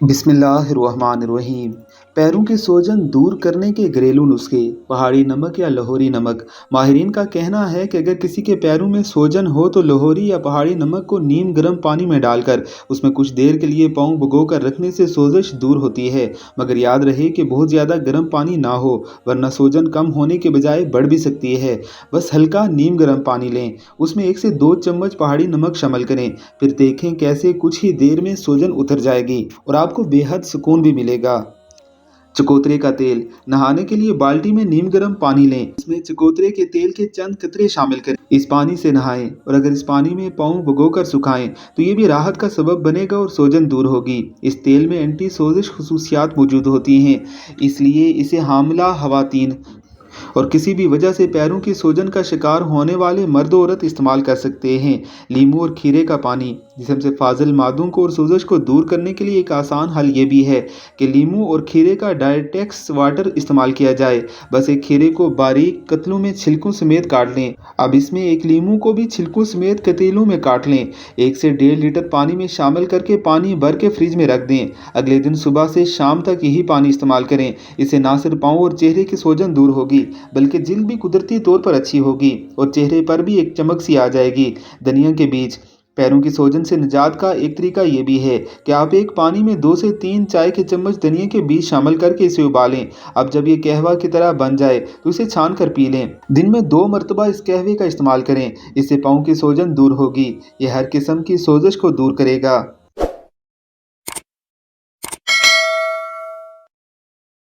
بسم اللہ الرحمن الرحیم۔ پیروں کی سوجن دور کرنے کے گھریلو نسخے، پہاڑی نمک یا لاہوری نمک۔ ماہرین کا کہنا ہے کہ اگر کسی کے پیروں میں سوجن ہو تو لاہوری یا پہاڑی نمک کو نیم گرم پانی میں ڈال کر اس میں کچھ دیر کے لیے پاؤں بھگو کر رکھنے سے سوزش دور ہوتی ہے، مگر یاد رہے کہ بہت زیادہ گرم پانی نہ ہو ورنہ سوجن کم ہونے کے بجائے بڑھ بھی سکتی ہے۔ بس ہلکا نیم گرم پانی لیں، اس میں 1 سے 2 چمچ پہاڑی نمک شامل کریں، پھر دیکھیں کیسے کچھ ہی دیر میں سوجن اتر جائے گی اور آپ کو بے حد سکون بھی ملے گا۔ چکوترے کا تیل۔ نہانے کے لیے بالٹی میں نیم گرم پانی لیں، اس میں چکوترے کے تیل کے چند قطرے شامل کریں، اس پانی سے نہائیں اور اگر اس پانی میں پاؤں بھگو کر سکھائیں تو یہ بھی راحت کا سبب بنے گا اور سوجن دور ہوگی۔ اس تیل میں اینٹی سوزش خصوصیات موجود ہوتی ہیں، اس لیے اسے حاملہ خواتین اور کسی بھی وجہ سے پیروں کی سوجن کا شکار ہونے والے مرد و عورت استعمال کر سکتے ہیں۔ لیموں اور کھیرے کا پانی۔ جسم سے فاضل مادوں کو اور سوزش کو دور کرنے کے لیے ایک آسان حل یہ بھی ہے کہ لیموں اور کھیرے کا ڈائٹیکس واٹر استعمال کیا جائے۔ بس ایک کھیرے کو باریک قطعوں میں چھلکوں سمیت کاٹ لیں، اب اس میں ایک لیموں کو بھی چھلکوں سمیت قطیلوں میں کاٹ لیں، 1 سے 1.5 لیٹر پانی میں شامل کر کے پانی بھر کے فریج میں رکھ دیں۔ اگلے دن صبح سے شام تک یہی پانی استعمال کریں، اس سے نہ صرف پاؤں اور چہرے کی سوجن دور ہوگی بلکہ جلد بھی قدرتی طور پر اچھی ہوگی اور چہرے پر بھی ایک چمک سی آ جائے گی۔ دھنیا کے بیج۔ پیروں کی سوجن سے نجات کا ایک طریقہ یہ بھی ہے کہ آپ ایک پانی میں 2 سے 3 چائے کے چمچ دھنیا کے بیج شامل کر کے اسے ابالیں۔ اب جب یہ قہوہ کی طرح بن جائے تو اسے چھان کر پی لیں۔ دن میں 2 مرتبہ اس قہوے کا استعمال کریں، اس سے پاؤں کی سوجن دور ہوگی، یہ ہر قسم کی سوزش کو دور کرے گا۔